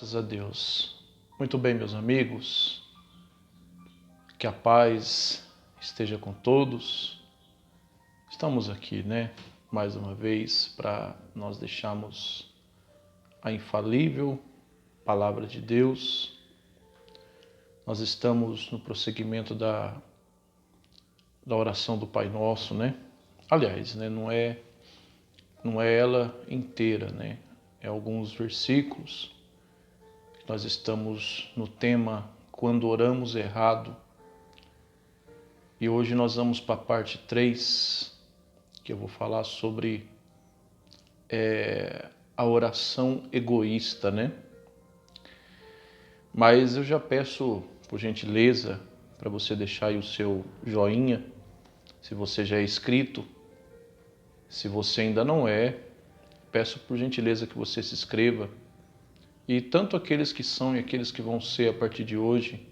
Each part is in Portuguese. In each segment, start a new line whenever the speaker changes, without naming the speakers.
Graças a Deus. Muito bem, meus amigos, que a paz esteja com todos. Estamos aqui, mais uma vez, para nós deixarmos a infalível Palavra de Deus. Nós estamos no prosseguimento da oração do Pai Nosso, Aliás, não é ela inteira, É alguns versículos. Nós estamos no tema Quando Oramos Errado. E hoje nós vamos para a parte 3, que eu vou falar sobre a oração egoísta, Mas eu já peço, por gentileza, para você deixar aí o seu joinha, se você já é inscrito. Se você ainda não é, peço por gentileza que você se inscreva. E tanto aqueles que são e aqueles que vão ser a partir de hoje,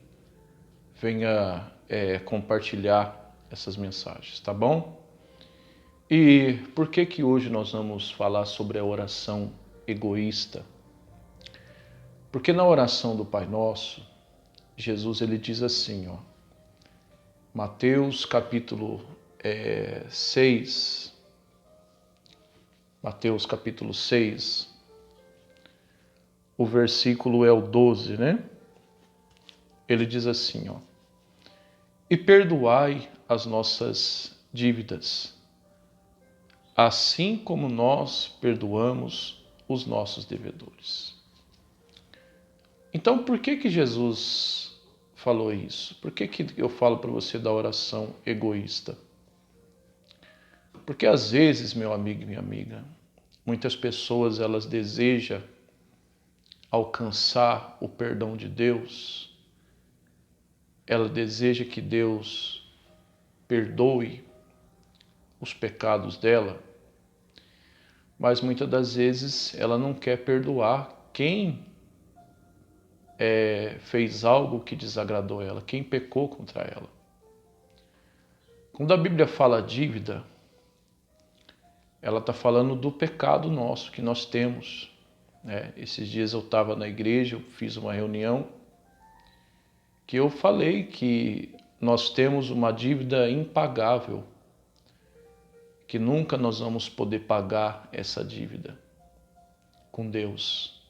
venha compartilhar essas mensagens, tá bom? E por que hoje nós vamos falar sobre a oração egoísta? Porque na oração do Pai Nosso, Jesus ele diz assim, Mateus capítulo 6, Mateus capítulo 6, o versículo é o 12, Ele diz assim, E perdoai as nossas dívidas, assim como nós perdoamos os nossos devedores. Então, por que Jesus falou isso? Por que eu falo para você da oração egoísta? Porque às vezes, meu amigo e minha amiga, muitas pessoas elas desejam alcançar o perdão de Deus. Ela deseja que Deus perdoe os pecados dela, mas muitas das vezes ela não quer perdoar quem fez algo que desagradou ela, quem pecou contra ela. Quando a Bíblia fala dívida, ela está falando do pecado nosso que nós temos. Esses dias eu estava na igreja, eu fiz uma reunião que eu falei que nós temos uma dívida impagável, que nunca nós vamos poder pagar essa dívida com Deus.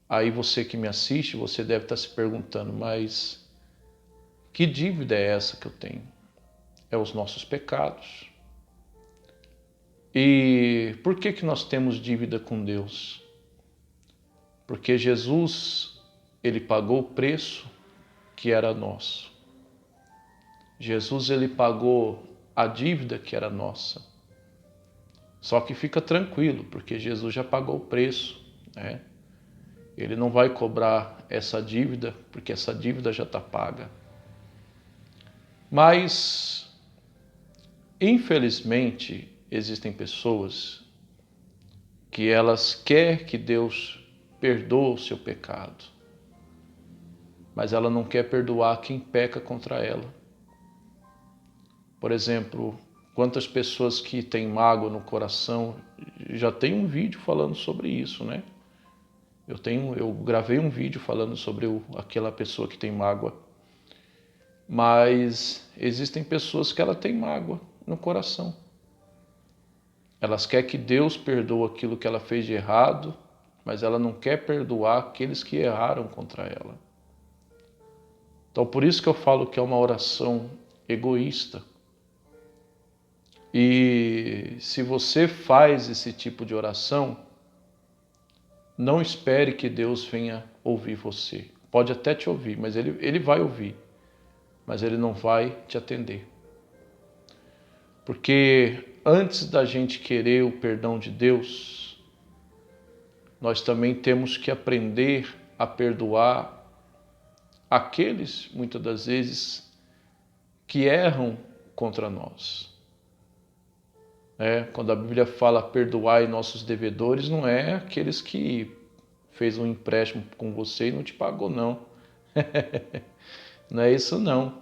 Aí você que me assiste, você deve estar se perguntando, mas que dívida é essa que eu tenho? É os nossos pecados. E por que nós temos dívida com Deus? Porque Jesus, ele pagou o preço que era nosso. Jesus, ele pagou a dívida que era nossa. Só que fica tranquilo, porque Jesus já pagou o preço, Ele não vai cobrar essa dívida, porque essa dívida já está paga. Mas, infelizmente, existem pessoas que elas querem que Deus perdoe o seu pecado, mas ela não quer perdoar quem peca contra ela. Por exemplo, quantas pessoas que têm mágoa no coração, já tem um vídeo falando sobre isso, Eu gravei um vídeo falando sobre aquela pessoa que tem mágoa. Mas existem pessoas que ela tem mágoa no coração. Elas querem que Deus perdoe aquilo que ela fez de errado, mas ela não quer perdoar aqueles que erraram contra ela. Então, por isso que eu falo que é uma oração egoísta. E se você faz esse tipo de oração, não espere que Deus venha ouvir você. Pode até te ouvir, mas ele vai ouvir. Mas ele não vai te atender. Porque antes da gente querer o perdão de Deus, nós também temos que aprender a perdoar aqueles, muitas das vezes, que erram contra nós. Quando a Bíblia fala perdoai nossos devedores, não é aqueles que fez um empréstimo com você e não te pagou, não. Não é isso, não.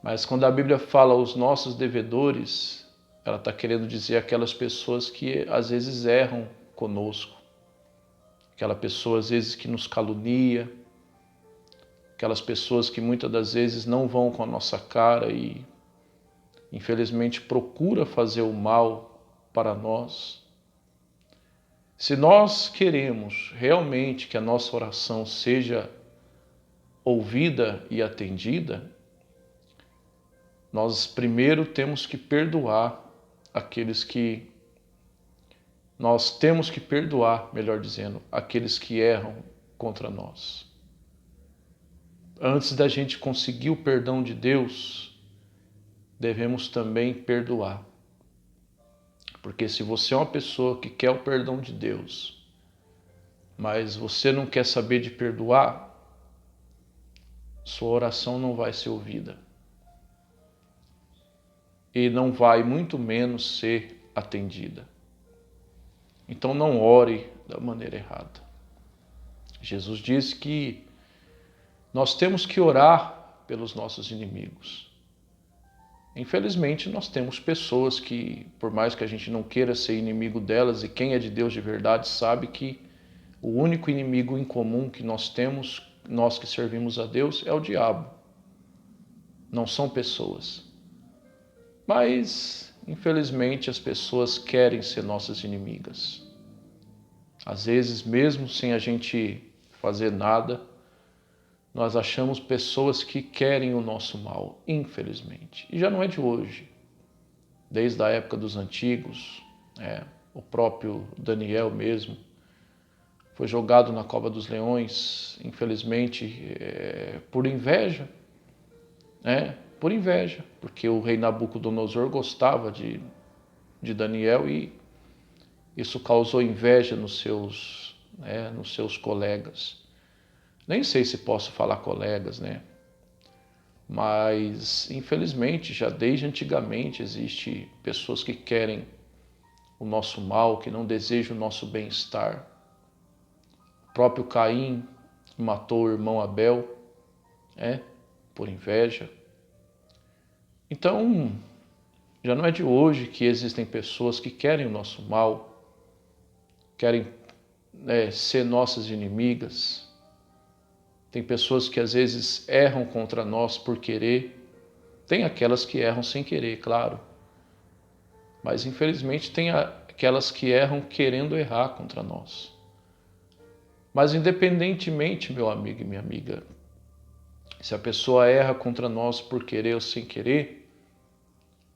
Mas quando a Bíblia fala os nossos devedores, ela está querendo dizer aquelas pessoas que às vezes erram conosco, aquela pessoa às vezes que nos calunia, aquelas pessoas que muitas das vezes não vão com a nossa cara e infelizmente procura fazer o mal para nós. Se nós queremos realmente que a nossa oração seja ouvida e atendida, nós primeiro temos que perdoar aqueles que nós temos que perdoar, melhor dizendo, aqueles que erram contra nós. Antes da gente conseguir o perdão de Deus, devemos também perdoar. Porque se você é uma pessoa que quer o perdão de Deus, mas você não quer saber de perdoar, sua oração não vai ser ouvida. E não vai muito menos ser atendida. Então não ore da maneira errada. Jesus disse que nós temos que orar pelos nossos inimigos. Infelizmente, nós temos pessoas que, por mais que a gente não queira ser inimigo delas, e quem é de Deus de verdade sabe que o único inimigo em comum que nós temos, nós que servimos a Deus, é o diabo. Não são pessoas. Mas, infelizmente, as pessoas querem ser nossas inimigas. Às vezes, mesmo sem a gente fazer nada, nós achamos pessoas que querem o nosso mal, infelizmente. E já não é de hoje. Desde a época dos antigos, o próprio Daniel mesmo foi jogado na cova dos leões, infelizmente, por inveja. Por inveja, porque o rei Nabucodonosor gostava de Daniel e isso causou inveja nos seus colegas. Nem sei se posso falar colegas, Mas, infelizmente, já desde antigamente existe pessoas que querem o nosso mal, que não desejam o nosso bem-estar. O próprio Caim matou o irmão Abel, por inveja. Então, já não é de hoje que existem pessoas que querem o nosso mal, querem ser nossas inimigas. Tem pessoas que às vezes erram contra nós por querer. Tem aquelas que erram sem querer, claro. Mas infelizmente tem aquelas que erram querendo errar contra nós. Mas independentemente, meu amigo e minha amiga, se a pessoa erra contra nós por querer ou sem querer,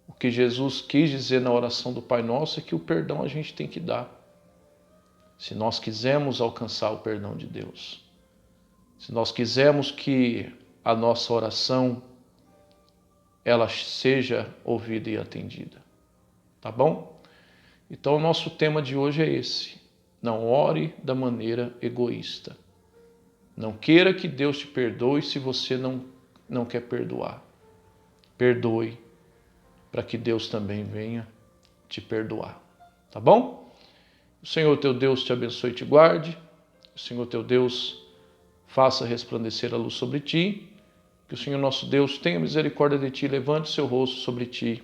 o que Jesus quis dizer na oração do Pai Nosso é que o perdão a gente tem que dar. Se nós quisermos alcançar o perdão de Deus. Se nós quisermos que a nossa oração ela seja ouvida e atendida. Tá bom? Então o nosso tema de hoje é esse. Não ore da maneira egoísta. Não queira que Deus te perdoe se você não quer perdoar. Perdoe para que Deus também venha te perdoar. Tá bom? O Senhor teu Deus te abençoe e te guarde. O Senhor teu Deus faça resplandecer a luz sobre ti, que o Senhor nosso Deus tenha misericórdia de ti, levante seu rosto sobre ti,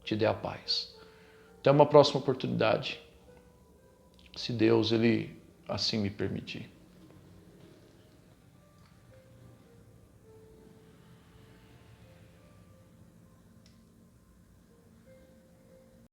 te dê a paz. Até uma próxima oportunidade, se Deus ele assim me permitir.